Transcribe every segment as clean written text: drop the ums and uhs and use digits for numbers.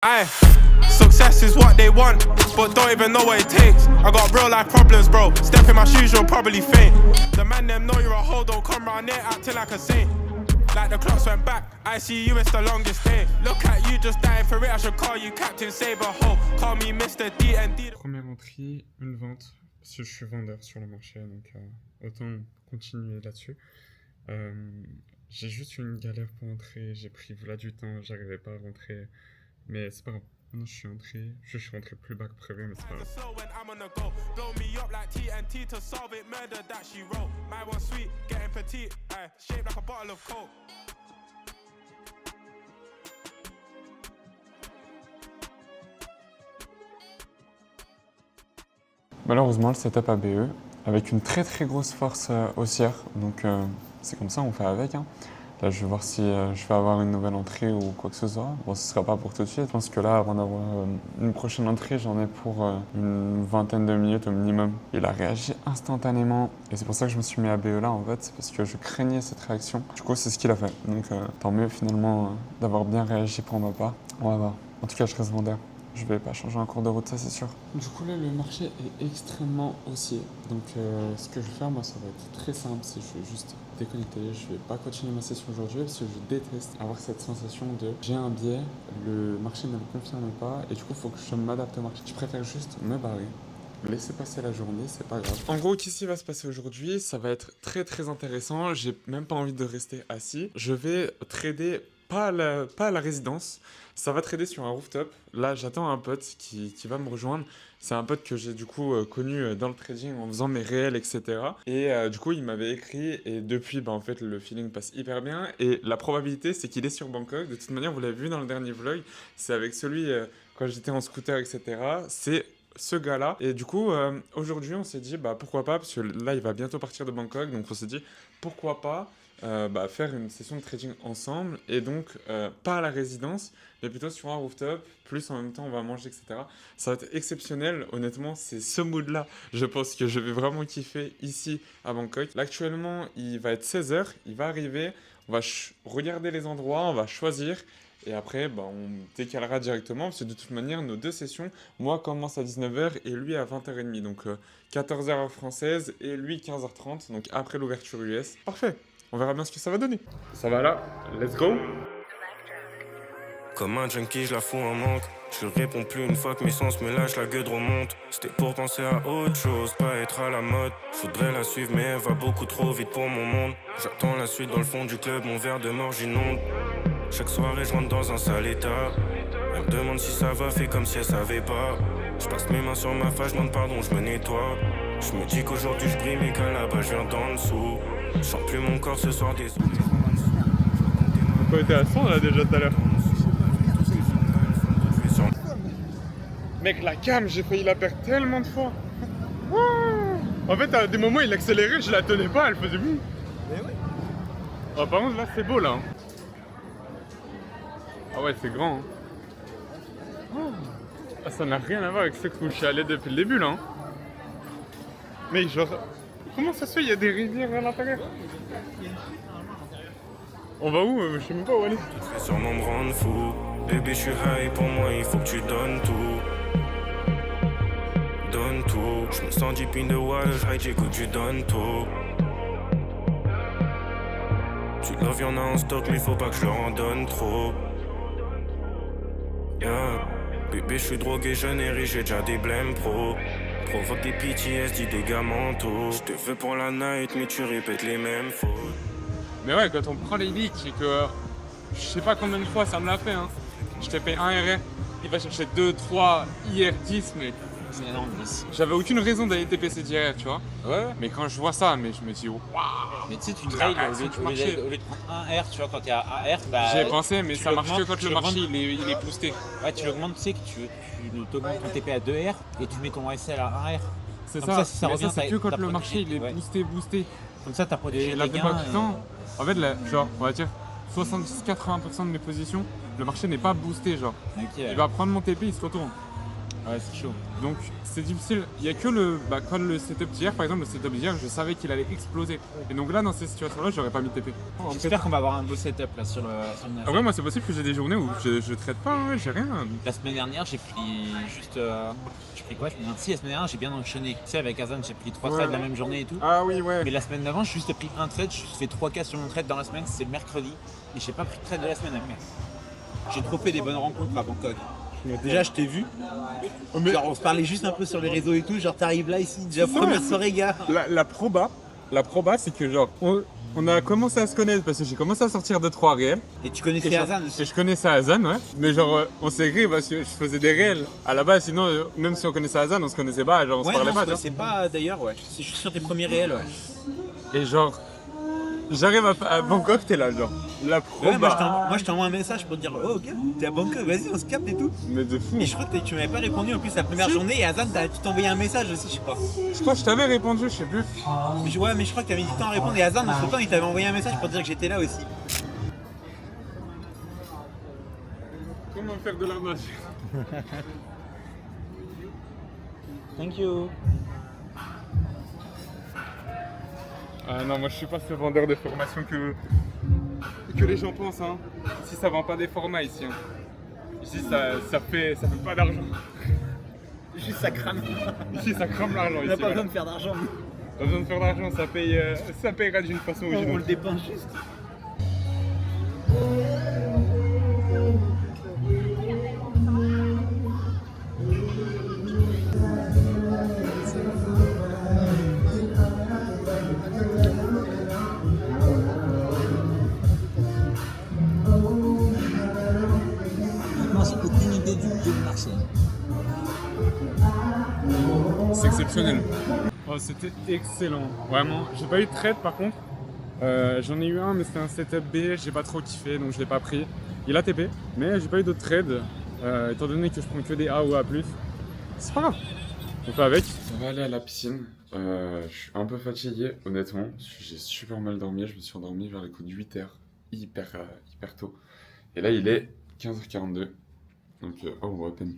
Aye, success is what they want, but don't even know what it takes. I got real life problems, bro. Step in my shoes, you'll probably faint. The man them know you're a hoe, don't come round here acting like a saint. Like the clocks went back, I see you, it's the longest day. Look at you just dying for it, I should call you Captain Saberho. Call me Mr. D&D. Première entrée, une vente, parce que je suis vendeur sur le marché, donc autant continuer là-dessus. J'ai juste eu une galère pour entrer, j'ai pris voilà du temps, j'arrivais pas à rentrer, mais c'est pas grave. Maintenant je suis rentré plus bas que prévu, mais c'est pas grave. Malheureusement, le setup ABE avec une très grosse force haussière, donc c'est comme ça, on fait avec. Hein. Là, je vais voir si je vais avoir une nouvelle entrée ou quoi que ce soit. Bon, ce ne sera pas pour tout de suite. Je pense que là, avant d'avoir une prochaine entrée, j'en ai pour une vingtaine de minutes au minimum. Il a réagi instantanément et c'est pour ça que je me suis mis ABE là en fait, c'est parce que je craignais cette réaction. Du coup, c'est ce qu'il a fait. Donc, tant mieux finalement d'avoir bien réagi pour ma part. On va voir. En tout cas, je reste vendeur. Je vais pas changer en cours de route, ça c'est sûr. Du coup là, le marché est extrêmement haussier. Donc ce que je vais faire, moi, ça va être très simple. C'est je vais juste déconnecter. Je vais pas continuer ma session aujourd'hui parce que je déteste avoir cette sensation de j'ai un biais, le marché ne me confirme pas et du coup, il faut que je m'adapte au marché. Je préfère juste me barrer. Laissez passer la journée, c'est pas grave. En gros, qu'est-ce qui va se passer aujourd'hui? Ça va être très intéressant. J'ai même pas envie de rester assis. Je vais trader pas à la résidence. Ça va trader sur un rooftop. Là, j'attends un pote qui va me rejoindre. C'est un pote que j'ai du coup connu dans le trading en faisant mes réels, etc. Et du coup, il m'avait écrit et depuis, en fait, le feeling passe hyper bien. Et la probabilité, c'est qu'il est sur Bangkok. De toute manière, vous l'avez vu dans le dernier vlog. C'est avec celui quand j'étais en scooter, etc. C'est ce gars-là. Et du coup, aujourd'hui, on s'est dit, pourquoi pas, parce que là, il va bientôt partir de Bangkok. Donc, on s'est dit, pourquoi pas faire une session de trading ensemble et donc pas à la résidence mais plutôt sur un rooftop, plus en même temps on va manger, etc. Ça va être exceptionnel, honnêtement, c'est ce mood là, je pense que je vais vraiment kiffer ici à Bangkok. Là actuellement il va être 16h, il va arriver, on va regarder les endroits, on va choisir et après on décalera directement parce que de toute manière nos deux sessions, moi commence à 19h et lui à 20h30, donc 14h heure française et lui 15h30, donc après l'ouverture US. Parfait. On verra bien ce que ça va donner. Ça va là, let's go. Comme un junkie, je la fous en manque. Je réponds plus une fois que mes sens me lâchent, la gueule remonte. C'était pour penser à autre chose, pas être à la mode. Je voudrais la suivre, mais elle va beaucoup trop vite pour mon monde. J'attends la suite dans le fond du club, mon verre de mort j'inonde. Chaque soirée, je rentre dans un sale état. Elle me demande si ça va, fait comme si elle savait pas. Je passe mes mains sur ma face, je demande pardon, je me nettoie. Je me dis qu'aujourd'hui je brille, mais qu'à là-bas je viens d'en dessous. Je sens plus mon corps ce soir, désolé. On était à 100 là déjà tout à l'heure. Mec, la cam, j'ai failli la perdre tellement de fois. En fait, à des moments, il accélérait, je la tenais pas, elle faisait boum. Oh, par contre, là, c'est beau là. Ah ouais, c'est grand. Ah, ça n'a rien à voir avec ce que je suis allé depuis le début là. Mais genre, comment ça se fait, il y a des rivières à l'intérieur? On va où? Je sais même pas où aller. Tu fais sûrement me rendre fou. Bébé, je suis high, pour moi, il faut que tu donnes tout. Donne tout. Je me sens deep in the water, j'hide, que tu donnes tout. Tu love, y'en a en stock, mais faut pas que je leur en donne trop. Yeah. Bébé, je suis drogué, jeune et riche, j'ai déjà des blèmes pro. Provoque des PTSD, des dégâts mentaux. Je te veux pour la night, mais tu répètes les mêmes fautes. Mais ouais, quand on prend les leaks et que je sais pas combien de fois ça me l'a fait, hein. Je t'ai payé 1 RR, il va chercher 2, 3, IR 10, mais C'est énorme, 10. j'avais aucune raison d'aller TPC d'IR, tu vois. Ouais. Mais quand je vois ça, mais je me dis waouh. Mais tu sais, tu trails au lieu de prendre 1 R, tu vois, quand t'es à 1 R, J'y ai pensé, mais ça marche que quand le marché il est boosté. Ouais, tu l'augmentes, tu sais que tu t'augmentes ton TP à 2 R et tu mets ton SL à 1 R. C'est Comme ça, si ça mais revient, ça, c'est que quand t'as le marché il est ouais. boosté. Comme ça, t'as protégé Et la les plupart gains. du temps, en fait, genre, on va dire 70-80% de mes positions, le marché n'est pas boosté, genre. Ok, Il va prendre mon TP, il se retourne. Ouais, c'est chaud. Donc c'est difficile. Il n'y a que quand le setup d'hier, par exemple, le setup d'hier, je savais qu'il allait exploser. Et donc là, dans ces situations-là, j'aurais pas mis de TP. J'espère qu'on va avoir un beau setup là sur le nage. Ah ouais, moi c'est possible que j'ai des journées où je traite pas, ouais, j'ai rien. La semaine dernière, j'ai pris juste. J'ai pris quoi? Si, la semaine dernière, j'ai bien enchaîné. Tu sais, avec Azan, j'ai pris 3 trades la même journée et tout. Ah oui, ouais. Mais la semaine d'avant, j'ai juste pris un trade. J'ai fait 3 cas sur mon trade dans la semaine, c'est mercredi. Et j'ai pas pris de trade de la semaine après. J'ai trop fait des bonnes rencontres à Bangkok. Déjà, je t'ai vu. Genre, on se parlait juste un peu sur les réseaux et tout. Genre, t'arrives là ici, déjà première soirée, gars. La proba, c'est que genre, on a commencé à se connaître parce que j'ai commencé à sortir 2-3 réels. Et tu connaissais Azan aussi. Et je connaissais Azan, ouais. Mais genre, on s'est écrit parce que je faisais des réels à la base. Sinon, même si on connaissait Azan, on se connaissait pas. Genre, on se parlait pas. Ouais, c'est pas d'ailleurs, ouais. C'est juste sur tes premiers réels, ouais. Et genre, j'arrive à Bangkok, t'es là, genre. La proba. Ouais, moi, je t'envoie un message pour te dire, oh, ok, t'es à Bangkok, vas-y, on se capte et tout. Mais de fou. Et je crois que tu m'avais pas répondu en plus la première journée. Et Azan, tu t'envoyais un message aussi, je sais pas. Je crois que je t'avais répondu, je sais plus. Ouais, mais je crois que t'avais mis du temps à répondre. Et Azan, entre temps, il t'avait envoyé un message pour dire que j'étais là aussi. Comment faire de la magie? Thank you. Ah non, moi je suis pas ce vendeur de formation que les gens pensent. Hein. Ici ça vend pas des formats ici. Hein. Ici ça fait pas d'argent. Juste ça crame. Ici ça crame l'argent. On n'a pas besoin de faire d'argent. Pas besoin de faire d'argent, ça payera d'une façon ou d'une On autre. le dépense juste. C'est exceptionnel. Oh, c'était excellent. Vraiment, j'ai pas eu de trade par contre. J'en ai eu un, mais c'était un setup B, j'ai pas trop kiffé donc je l'ai pas pris. Il a TP, mais j'ai pas eu d'autres trades. Étant donné que je prends que des A ou A+, c'est pas grave. On fait avec. On va aller à la piscine. Je suis un peu fatigué, honnêtement. J'ai super mal dormi. Je me suis endormi vers les coups de 8h, hyper tôt. Et là, il est 15h42. Donc, oh, à peine.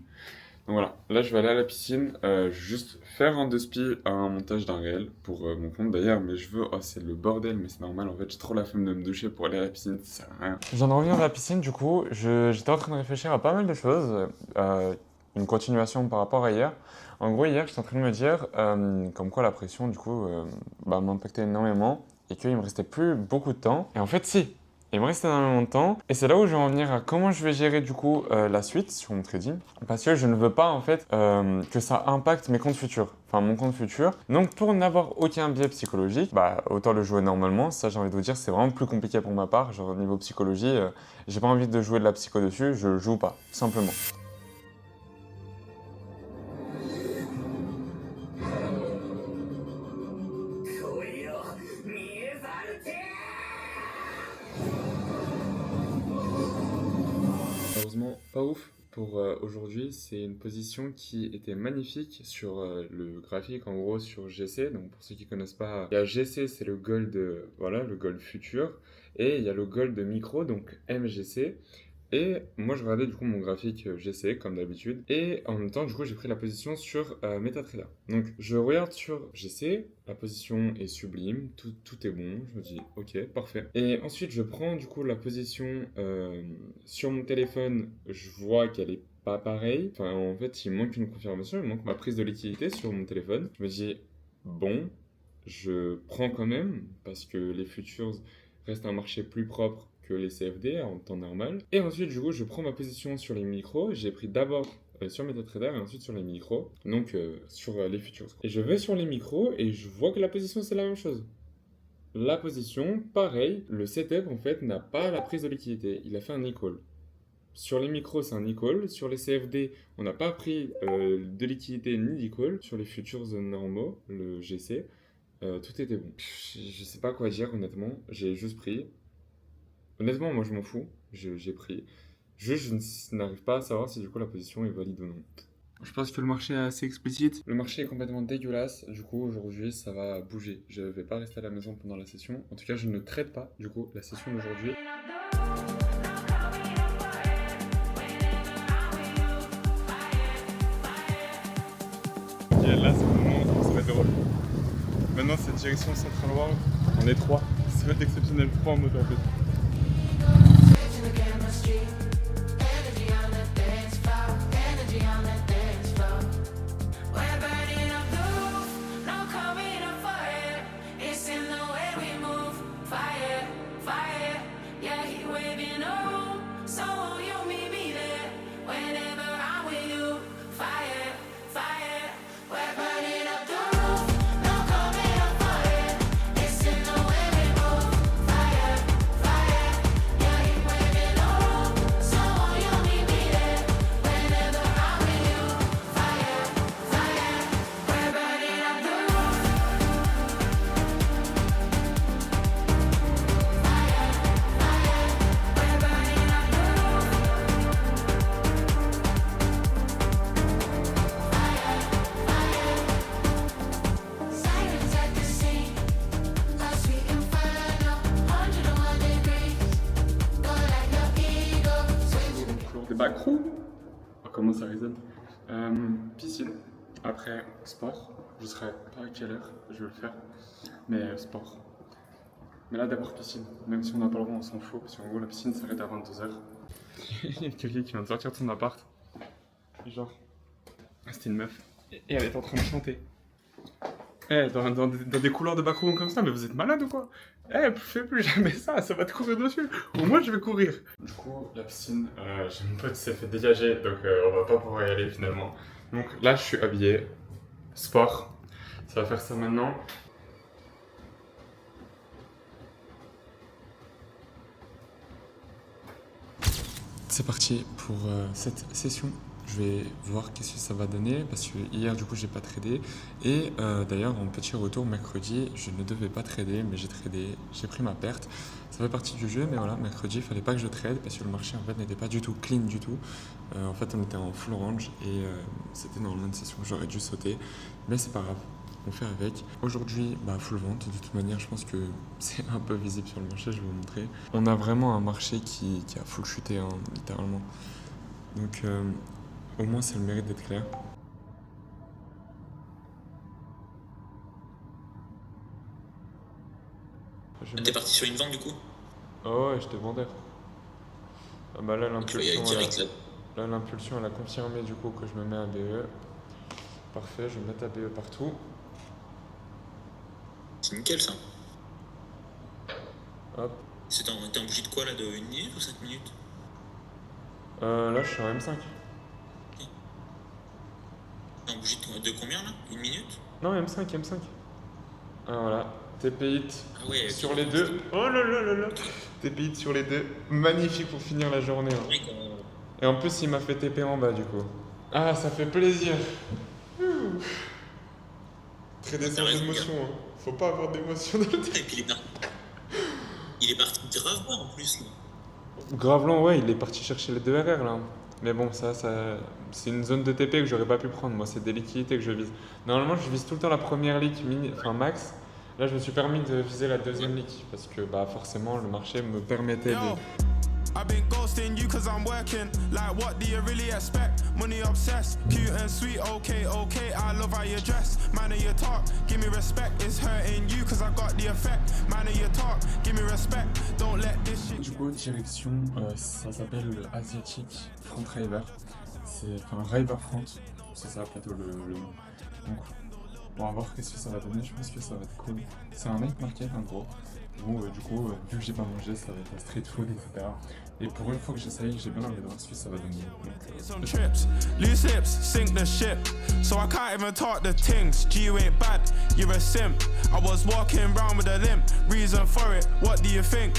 Donc voilà, là je vais aller à la piscine, juste faire un despi à un montage d'un réel pour mon compte d'ailleurs, mais je veux, oh c'est le bordel, mais c'est normal en fait, j'ai trop la flemme de me doucher pour aller à la piscine, ça sert à rien. Je viens de revenir à la piscine du coup, j'étais en train de réfléchir à pas mal de choses, une continuation par rapport à hier. En gros hier j'étais en train de me dire comme quoi la pression du coup m'impactait énormément et qu'il me restait plus beaucoup de temps, et en fait si. Il me reste énormément de temps et c'est là où je vais en venir à comment je vais gérer du coup la suite sur mon trading parce que je ne veux pas en fait que ça impacte mes comptes futurs, enfin mon compte futur. Donc pour n'avoir aucun biais psychologique, autant le jouer normalement. Ça j'ai envie de vous dire c'est vraiment plus compliqué pour ma part, genre au niveau psychologie, j'ai pas envie de jouer de la psycho dessus, je joue pas, tout simplement. Malheureusement pas ouf pour aujourd'hui, c'est une position qui était magnifique sur le graphique, en gros sur GC. Donc pour ceux qui connaissent pas, il y a GC, c'est le gold, voilà, le gold futur, et il y a le gold micro, donc MGC. Et moi je regardais du coup mon graphique GC comme d'habitude, et en même temps du coup j'ai pris la position sur MetaTrader. Donc je regarde sur GC, la position est sublime, tout est bon, je me dis ok parfait. Et ensuite je prends du coup la position sur mon téléphone, je vois qu'elle est pas pareille. Enfin en fait il manque une confirmation, il manque ma prise de liquidité sur mon téléphone. Je me dis bon, je prends quand même parce que les futures restent un marché plus propre que les CFD en temps normal. Et ensuite, du coup, je prends ma position sur les micros. J'ai pris d'abord sur MetaTrader et ensuite sur les micros, donc sur les futures. Et je vais sur les micros et je vois que la position, c'est la même chose. La position, pareil, le setup, en fait, n'a pas la prise de liquidité. Il a fait un e-call. Sur les micros, c'est un e-call. Sur les CFD, on n'a pas pris de liquidité ni d'e-call. Sur les futures normaux, le GC, tout était bon. Je sais pas quoi dire, honnêtement. J'ai juste pris. Honnêtement, moi je m'en fous, j'ai pris. Je n'arrive pas à savoir si du coup la position est valide ou non. Je pense que le marché est assez explicite. Le marché est complètement dégueulasse, du coup aujourd'hui ça va bouger. Je vais pas rester à la maison pendant la session. En tout cas, je ne traite pas du coup la session d'aujourd'hui. là c'est le moment où ça va être drôle. Maintenant c'est direction Central World, on est 3. Ça va être exceptionnel, 3 en mode en fait. Backroom. Comment ça résonne? Piscine. Après, sport. Je serai pas à quelle heure je vais le faire. Mais sport. Mais là, d'abord piscine. Même si on n'a pas le droit, on s'en fout. Parce qu'en gros, la piscine s'arrête à 22h. Il y a quelqu'un qui vient de sortir de son appart. Genre, c'était une meuf. Et elle est en train de chanter. Dans des couloirs de backroom comme ça, mais vous êtes malade ou quoi? Fais plus jamais ça va te courir dessus. Ou moi je vais courir. Du coup, la piscine, j'ai mon pote qui s'est fait dégager, donc on va pas pouvoir y aller finalement. Donc là, je suis habillé. Sport. Ça va faire ça maintenant. C'est parti pour cette session. Je vais voir qu'est-ce que ça va donner parce que hier du coup j'ai pas tradé et d'ailleurs en petit retour mercredi je ne devais pas trader mais j'ai tradé, j'ai pris ma perte. Ça fait partie du jeu mais voilà, mercredi il fallait pas que je trade parce que le marché en fait n'était pas du tout clean du tout. En fait on était en full range et c'était normalement une session que j'aurais dû sauter mais c'est pas grave. On fait avec. Aujourd'hui, full vente. De toute manière, je pense que c'est un peu visible sur le marché, je vais vous montrer. On a vraiment un marché qui a full chuté, hein, littéralement. Donc, au moins, c'est le mérite d'être clair. T'es parti sur une vente du coup? Oh ouais, j'étais vendeur. Ah bah là, l'impulsion, elle a confirmé du coup que je me mets à BE. Parfait, je vais mettre à BE partout. C'est nickel ça. Hop. T'es en bougie de quoi là, de 1 minute ou 5 minutes? Là, je suis en M5. Okay. T'es en bougie de combien là? 1 minute? Non, M5. Ah voilà, TP hit sur les deux. Oh là là là là. TP hit sur les deux. Magnifique pour finir la journée. Hein. Et en plus, il m'a fait TP en bas du coup. Ah, ça fait plaisir. Trader sans émotion. Hein. Faut pas avoir d'émotion dans le Et puis il est parti grave bas en plus là. Grave lent, ouais, il est parti chercher les 2 RR là. Mais bon, ça c'est une zone de TP que j'aurais pas pu prendre. Moi, c'est des liquidités que je vise. Normalement, je vise tout le temps la première lick, max. Là, je me suis permis de viser la deuxième lick parce que forcément, le marché me permettait de. I've been ghosting you cause I'm working. Like what do you really expect? Money obsessed, cute and sweet, okay, I love how you dress. Man of your talk, give me respect. It's hurting you cause I got the effect. Man of your talk, give me respect. Don't let this shit. Du coup, direction, ça s'appelle le Asiatic Front River. C'est River Front, c'est ça plutôt le nom. Donc, on va voir qu'est-ce que ça va donner, je pense que ça va être cool. C'est un night market en gros. Bon, du coup, vu que j'ai pas mangé, ça va être un street food, etc. Et pour une fois que j'essaye, j'ai bien envie de voir ce que ça va donner. Some trips, loose lips, sink the ship. So I can't even talk the things. G, you ain't bad, you're a simp. I was walking round with a limp. Reason for it, what do you think?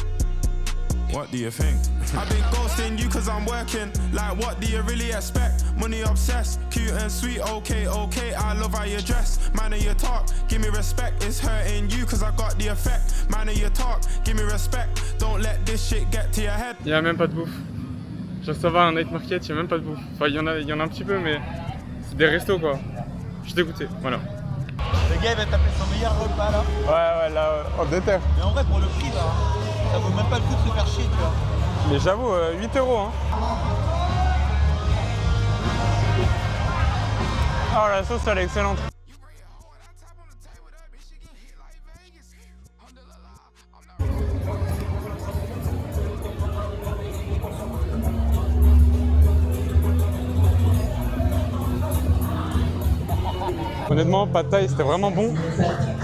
What do you think? I've been ghosting you cause I'm working. Like what do you really expect? Money obsessed, cute and sweet, okay, I love how you dress. Man of your talk, give me respect. It's hurting you cause I got the effect. Man of your talk, give me respect. Don't let this shit get to your head. Il y a même pas de bouffe. Genre ça va, un night market, il y a même pas de bouffe. Enfin, il y en a un petit peu, mais c'est des restos quoi. Je suis dégoûté, voilà. Le gars il va taper son meilleur repas là. Ouais, là, en déter. Mais en vrai, pour le prix là, ça vaut même pas le coup de se faire chier, tu vois. Mais j'avoue, 8 €, hein. Oh, la sauce, elle est excellente. Honnêtement, pad thai, c'était vraiment bon.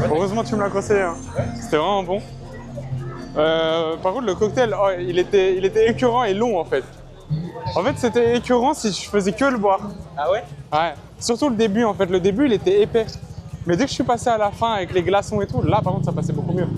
Heureusement, tu me l'as conseillé. Hein. C'était vraiment bon. Par contre, le cocktail, oh, il était écœurant et long en fait. En fait, c'était écœurant si je faisais que le boire. Ah ouais? Ouais. Surtout le début en fait. Le début, il était épais. Mais dès que je suis passé à la fin avec les glaçons et tout, là par contre, ça passait beaucoup mieux.